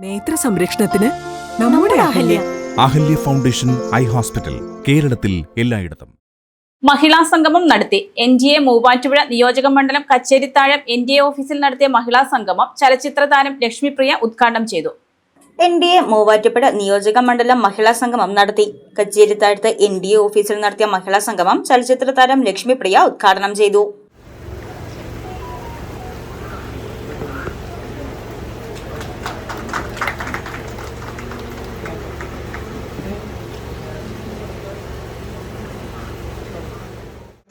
നേത്ര സംരക്ഷണത്തിന് നമ്മുടെ അഹല്യ ഫൗണ്ടേഷൻ ഐ ഹോസ്പിറ്റൽ, കേരളത്തിൽ എല്ലായിടത്തും. മഹിളാ സംഗമം നടത്തി. NDA മൂവാറ്റുപുഴ നിയോജക മണ്ഡലം കച്ചേരിത്താഴം NDA ഓഫീസിൽ നടത്തിയ മഹിളാ സംഗമം ചലച്ചിത്ര താരം ലക്ഷ്മിപ്രിയ ഉദ്ഘാടനം ചെയ്തു. NDA മൂവാറ്റുപുഴ നിയോജക മണ്ഡലം മഹിളാ സംഗമം നടത്തി. കച്ചേരിത്താഴത്ത് NDA ഓഫീസിൽ നടത്തിയ മഹിളാ സംഗമം ചലച്ചിത്ര താരം ലക്ഷ്മിപ്രിയ ഉദ്ഘാടനം ചെയ്തു.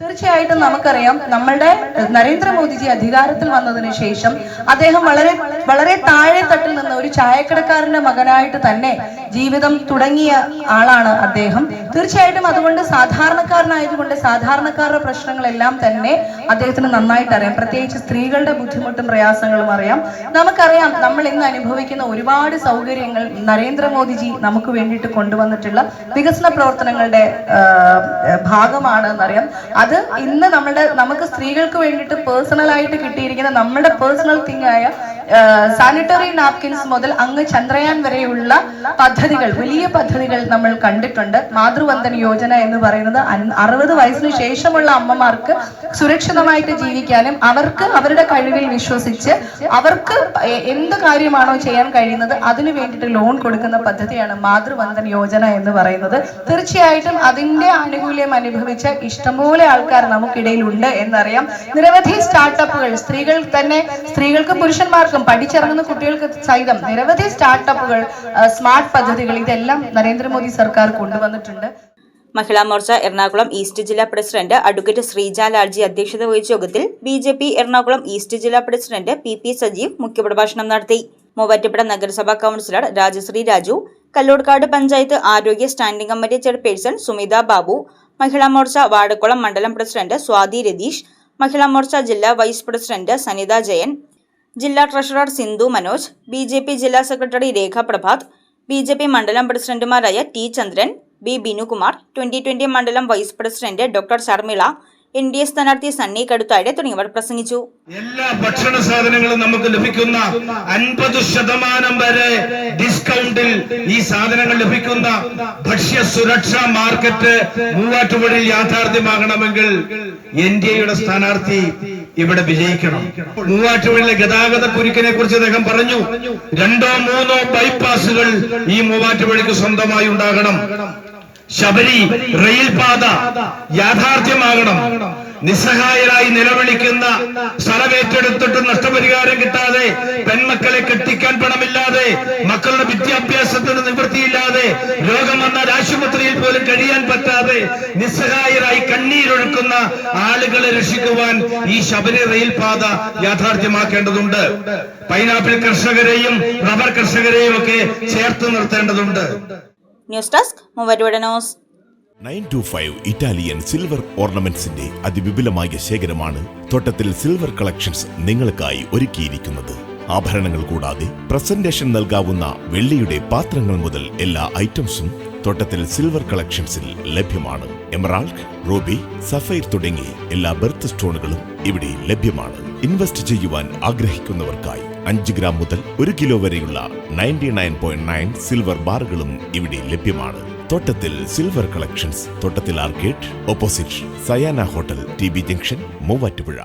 തീർച്ചയായിട്ടും നമുക്കറിയാം, നമ്മളുടെ നരേന്ദ്രമോദിജി അധികാരത്തിൽ വന്നതിന് ശേഷം അദ്ദേഹം വളരെ താഴെ തട്ടിൽ നിന്ന് ഒരു ചായക്കടക്കാരന്റെ മകനായിട്ട് തന്നെ ജീവിതം തുടങ്ങിയ ആളാണ് അദ്ദേഹം. തീർച്ചയായിട്ടും അതുകൊണ്ട് സാധാരണക്കാരനായതുകൊണ്ട് സാധാരണക്കാരുടെ പ്രശ്നങ്ങളെല്ലാം തന്നെ അദ്ദേഹത്തിന് നന്നായിട്ട് അറിയാം. പ്രത്യേകിച്ച് സ്ത്രീകളുടെ ബുദ്ധിമുട്ടും പ്രയാസങ്ങളും അറിയാം. നമുക്കറിയാം, നമ്മൾ ഇന്ന് അനുഭവിക്കുന്ന ഒരുപാട് സൗകര്യങ്ങൾ നരേന്ദ്രമോദിജി നമുക്ക് വേണ്ടിയിട്ട് കൊണ്ടുവന്നിട്ടുള്ള വികസന പ്രവർത്തനങ്ങളുടെ ഭാഗമാണ് എന്നറിയാം. അത് ഇന്ന് നമുക്ക് സ്ത്രീകൾക്ക് വേണ്ടിയിട്ട് പേഴ്സണലായിട്ട് കിട്ടിയിരിക്കുന്ന നമ്മുടെ പേഴ്സണൽ തിങ് ആയ സാനിറ്ററി നാപ്കിൻസ് മുതൽ അങ്ങ് ചന്ദ്രയാൻ വരെയുള്ള പദ്ധതികൾ, വലിയ പദ്ധതികൾ നമ്മൾ കണ്ടിട്ടുണ്ട്. മാതൃവന്ദൻ യോജന എന്ന് പറയുന്നത് 60 വയസ്സിന് ശേഷമുള്ള അമ്മമാർക്ക് സുരക്ഷിതമായിട്ട് ജീവിക്കാനും അവർക്ക് അവരുടെ കഴിവിൽ വിശ്വസിച്ച് അവർക്ക് എന്ത് കാര്യമാണോ ചെയ്യാൻ കഴിയുന്നത് അതിനു വേണ്ടിയിട്ട് ലോൺ കൊടുക്കുന്ന പദ്ധതിയാണ് മാതൃവന്ദൻ യോജന എന്ന് പറയുന്നത്. തീർച്ചയായിട്ടും അതിന്റെ ആനുകൂല്യം അനുഭവിച്ച ഇഷ്ടംപോലെ ആൾക്കാർ നമുക്കിടയിൽ ഉണ്ട് എന്നറിയാം. നിരവധി സ്റ്റാർട്ടപ്പുകൾ സ്ത്രീകൾക്കും പുരുഷന്മാർക്കും പഠിച്ചിറങ്ങുന്ന കുട്ടികൾക്ക് സഹിതം നിരവധി സ്റ്റാർട്ടപ്പുകൾ, സ്മാർട്ട് പദ്ധതികൾ ഇതെല്ലാം നരേന്ദ്രമോദി സർക്കാർ കൊണ്ടുവന്നിട്ടുണ്ട്. മഹിളാ മോർച്ച എറണാകുളം ഈസ്റ്റ് ജില്ലാ പ്രസിഡന്റ് അഡ്വക്കേറ്റ് ശ്രീജ ലാൽജി അധ്യക്ഷത വഹിച്ച യോഗത്തിൽ BJP എറണാകുളം ഈസ്റ്റ് ജില്ലാ പ്രസിഡന്റ് PP സജീവ് മുഖ്യപ്രഭാഷണം നടത്തി. മൂവാറ്റുപുഴ നഗരസഭാ കൌൺസിലർ രാജശ്രീ രാജു, കല്ലോട്കാട് പഞ്ചായത്ത് ആരോഗ്യ standing committee chairperson Sumitha Babu, Mahila Morcha Vazhakulam മണ്ഡലം പ്രസിഡന്റ് സ്വാതി രതീഷ്, മഹിളാ മോർച്ച ജില്ലാ വൈസ് പ്രസിഡന്റ് സനിത ജയൻ, ജില്ലാ ട്രഷറർ സിന്ധു മനോജ്, BJP ജില്ലാ സെക്രട്ടറി രേഖ പ്രഭാത്, BJP മണ്ഡലം പ്രസിഡന്റുമാരായ T ചന്ദ്രൻ, B ബിനുകുമാർ, 2020 മണ്ഡലം vice president doctor Sharmila, NDA സ്ഥാനാർത്ഥി സണ്ണി കടുത്താഴെ തുടങ്ങിയവർ പ്രസംഗിച്ചു. എല്ലാ ഭക്ഷണ സാധനങ്ങളും നമുക്ക് ലഭിക്കുന്ന 50% വരെ ഡിസ്കൗണ്ടിൽ ഈ സാധനങ്ങൾ ലഭിക്കുന്ന ഭക്ഷ്യ സുരക്ഷാ മാർക്കറ്റ് മൂവാറ്റുപുഴയിൽ യാഥാർത്ഥ്യമാകണമെങ്കിൽ NDAയുടെ സ്ഥാനാർത്ഥി ഇവിടെ വിജയിക്കണം. മൂവാറ്റുപുഴയിലെ ഗതാഗത കുരുക്കിനെ കുറിച്ച് അദ്ദേഹം പറഞ്ഞു. 2-3 ബൈപ്പാസുകൾ ഈ മൂവാറ്റുപുഴയ്ക്ക് സ്വന്തമായി ഉണ്ടാകണം. ശബരി റെയിൽപാത യാഥാർത്ഥ്യമാകണം. നിസ്സഹായരായി നിലവിളിക്കുന്ന സ്ഥലമേറ്റെടുത്തിട്ട് നഷ്ടപരിഹാരം കിട്ടാതെ, പെൺമക്കളെ കെട്ടിക്കാൻ പണമില്ലാതെ, മക്കളുടെ വിദ്യാഭ്യാസത്തിന് നിവൃത്തിയില്ലാതെ, രോഗം വന്നാൽ ആശുപത്രിയിൽ പോലും കഴിയാൻ പറ്റാതെ നിസ്സഹായരായി കണ്ണീരൊഴുക്കുന്ന ആളുകളെ രക്ഷിക്കുവാൻ ഈ ശബരി റെയിൽപാത യാഥാർത്ഥ്യമാക്കേണ്ടതുണ്ട്. പൈനാപ്പിൾ കർഷകരെയും റബ്ബർ കർഷകരെയും ഒക്കെ ചേർത്ത് നിർത്തേണ്ടതുണ്ട്. News desk Muvattupuzha news. 925 Italian silver ഓർണമെന്റ്സിന്റെ അതിവിപുലമായ ശേഖരമാണ് തോട്ടത്തിൽ സിൽവർ കളക്ഷൻസ് നിങ്ങൾക്കായി ഒരുക്കിയിരിക്കുന്നത്. ആഭരണങ്ങൾ കൂടാതെ പ്രസന്റേഷൻ നൽകാവുന്ന വെള്ളിയുടെ പാത്രങ്ങൾ മുതൽ എല്ലാ ഐറ്റംസും തോട്ടത്തിൽ സിൽവർ കളക്ഷൻസിൽ ലഭ്യമാണ്. എമറാൾഡ്, റൂബി, സഫൈർ തുടങ്ങി എല്ലാ ബെർത്ത് സ്റ്റോണുകളും ഇവിടെ ലഭ്യമാണ്. ഇൻവെസ്റ്റ് ചെയ്യുവാൻ ആഗ്രഹിക്കുന്നവർക്കായി 5 ഗ്രാം മുതൽ 1 കിലോ വരെയുള്ള 99.9 സിൽവർ ബാറുകളും ഇവിടെ ലഭ്യമാണ്. തോട്ടത്തിൽ സിൽവർ കളക്ഷൻസ്, തോട്ടത്തിൽ arcade, opposite Sayana hotel, TB junction, Muvattupuzha.